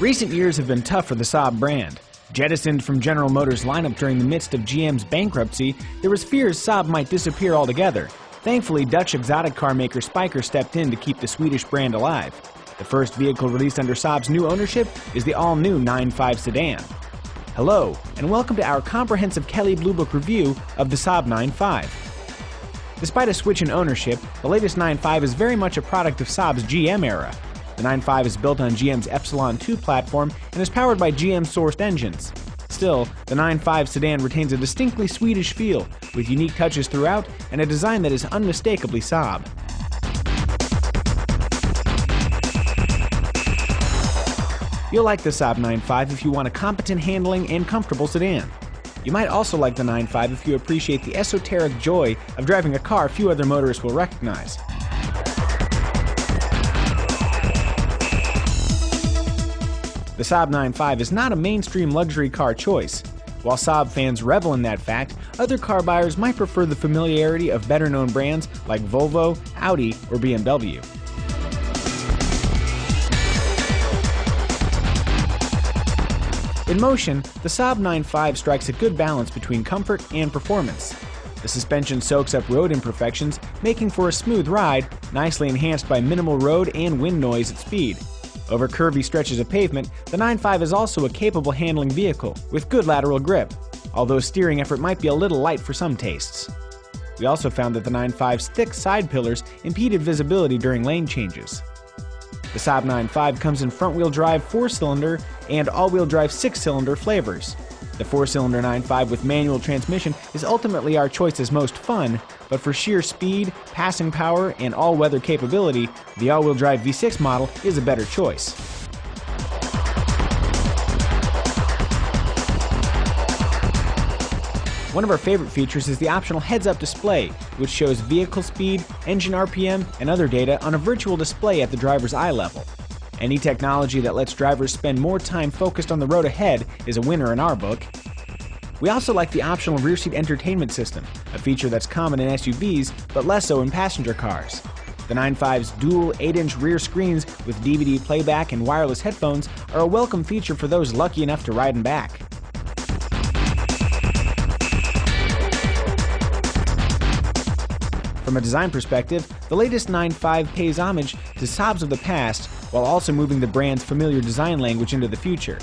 Recent years have been tough for the Saab brand. Jettisoned from General Motors' lineup during the midst of GM's bankruptcy, there was fears Saab might disappear altogether. Thankfully, Dutch exotic car maker Spyker stepped in to keep the Swedish brand alive. The first vehicle released under Saab's new ownership is the all-new 9.5 sedan. Hello, and welcome to our comprehensive Kelley Blue Book review of the Saab 9.5. Despite a switch in ownership, the latest 9.5 is very much a product of Saab's GM era. The 9.5 is built on GM's Epsilon 2 platform and is powered by GM-sourced engines. Still, the 9.5 sedan retains a distinctly Swedish feel, with unique touches throughout and a design that is unmistakably Saab. You'll like the Saab 9.5 if you want a competent handling and comfortable sedan. You might also like the 9.5 if you appreciate the esoteric joy of driving a car few other motorists will recognize. The Saab 9.5 is not a mainstream luxury car choice. While Saab fans revel in that fact, other car buyers might prefer the familiarity of better-known brands like Volvo, Audi, or BMW. In motion, the Saab 9.5 strikes a good balance between comfort and performance. The suspension soaks up road imperfections, making for a smooth ride, nicely enhanced by minimal road and wind noise at speed. Over curvy stretches of pavement, the 9.5 is also a capable handling vehicle, with good lateral grip, although steering effort might be a little light for some tastes. We also found that the 9.5's thick side pillars impeded visibility during lane changes. The Saab 9.5 comes in front-wheel drive 4-cylinder and all-wheel drive 6-cylinder flavors. The 4-cylinder 9.5 with manual transmission is ultimately our choice as most fun, but for sheer speed, passing power, and all-weather capability, the all-wheel drive V6 model is a better choice. One of our favorite features is the optional heads-up display, which shows vehicle speed, engine RPM, and other data on a virtual display at the driver's eye level. Any technology that lets drivers spend more time focused on the road ahead is a winner in our book. We also like the optional rear seat entertainment system, a feature that's common in SUVs but less so in passenger cars. The 9.5's dual 8-inch rear screens with DVD playback and wireless headphones are a welcome feature for those lucky enough to ride in back. From a design perspective, the latest 9.5 pays homage to Saabs of the past while also moving the brand's familiar design language into the future.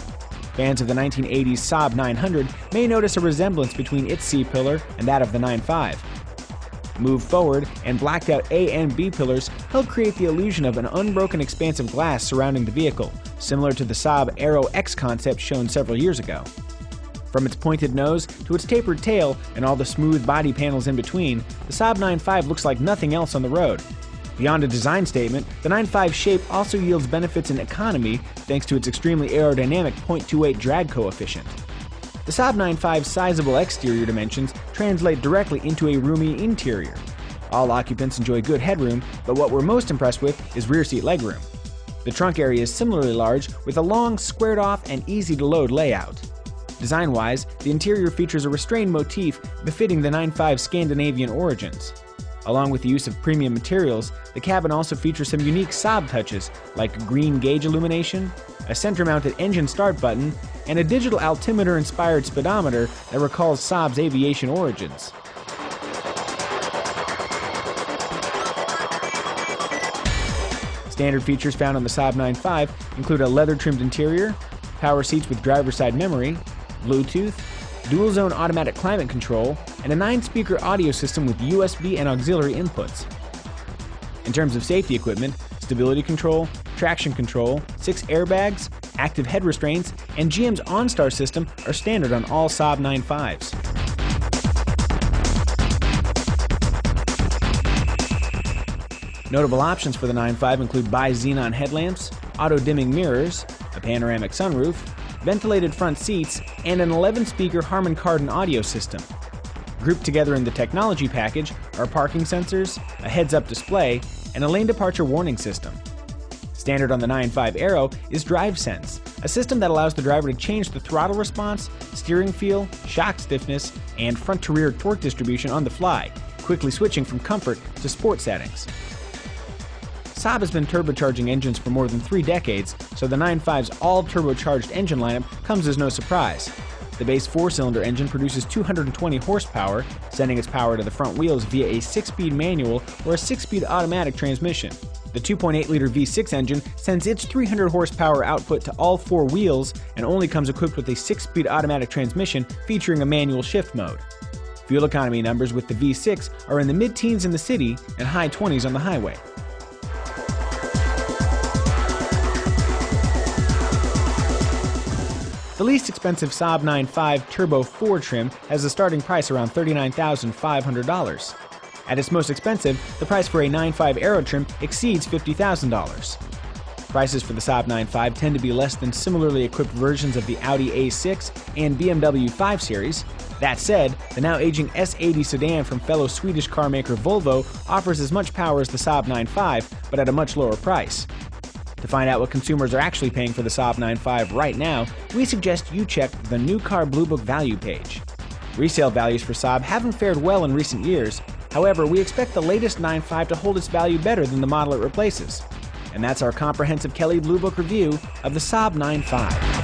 Fans of the 1980s Saab 900 may notice a resemblance between its C-pillar and that of the 9.5. Moved forward and blacked out A and B pillars help create the illusion of an unbroken expanse of glass surrounding the vehicle, similar to the Saab Aero X concept shown several years ago. From its pointed nose to its tapered tail and all the smooth body panels in between, the Saab 9.5 looks like nothing else on the road. Beyond a design statement, the 9.5 shape also yields benefits in economy thanks to its extremely aerodynamic 0.28 drag coefficient. The Saab 9.5's sizable exterior dimensions translate directly into a roomy interior. All occupants enjoy good headroom, but what we're most impressed with is rear seat legroom. The trunk area is similarly large with a long, squared-off and easy-to-load layout. Design-wise, the interior features a restrained motif befitting the 9.5's Scandinavian origins. Along with the use of premium materials, the cabin also features some unique Saab touches like green gauge illumination, a center-mounted engine start button, and a digital altimeter-inspired speedometer that recalls Saab's aviation origins. Standard features found on the Saab 9.5 include a leather-trimmed interior, power seats with driver's side memory, Bluetooth, dual-zone automatic climate control, and a 9-speaker audio system with USB and auxiliary inputs. In terms of safety equipment, stability control, traction control, 6 airbags, active head restraints, and GM's OnStar system are standard on all Saab 9.5s. Notable options for the 9.5 include bi-xenon headlamps, auto-dimming mirrors, a panoramic sunroof, ventilated front seats, and an 11-speaker Harman Kardon audio system. Grouped together in the technology package are parking sensors, a heads-up display, and a lane departure warning system. Standard on the 9.5 Aero is DriveSense, a system that allows the driver to change the throttle response, steering feel, shock stiffness, and front-to-rear torque distribution on the fly, quickly switching from comfort to sport settings. Saab has been turbocharging engines for more than 3 decades, so the 9.5's all-turbocharged engine lineup comes as no surprise. The base 4-cylinder engine produces 220 horsepower, sending its power to the front wheels via a 6-speed manual or a 6-speed automatic transmission. The 2.8-liter V6 engine sends its 300 horsepower output to all 4 wheels and only comes equipped with a 6-speed automatic transmission featuring a manual shift mode. Fuel economy numbers with the V6 are in the mid-teens in the city and high 20s on the highway. The least expensive Saab 9.5 Turbo 4 trim has a starting price around $39,500. At its most expensive, the price for a 9.5 Aero trim exceeds $50,000. Prices for the Saab 9.5 tend to be less than similarly equipped versions of the Audi A6 and BMW 5 Series. That said, the now aging S80 sedan from fellow Swedish carmaker Volvo offers as much power as the Saab 9.5, but at a much lower price. To find out what consumers are actually paying for the Saab 9.5 right now, we suggest you check the New Car Blue Book value page. Resale values for Saab haven't fared well in recent years. However, we expect the latest 9.5 to hold its value better than the model it replaces. And that's our comprehensive Kelley Blue Book review of the Saab 9.5.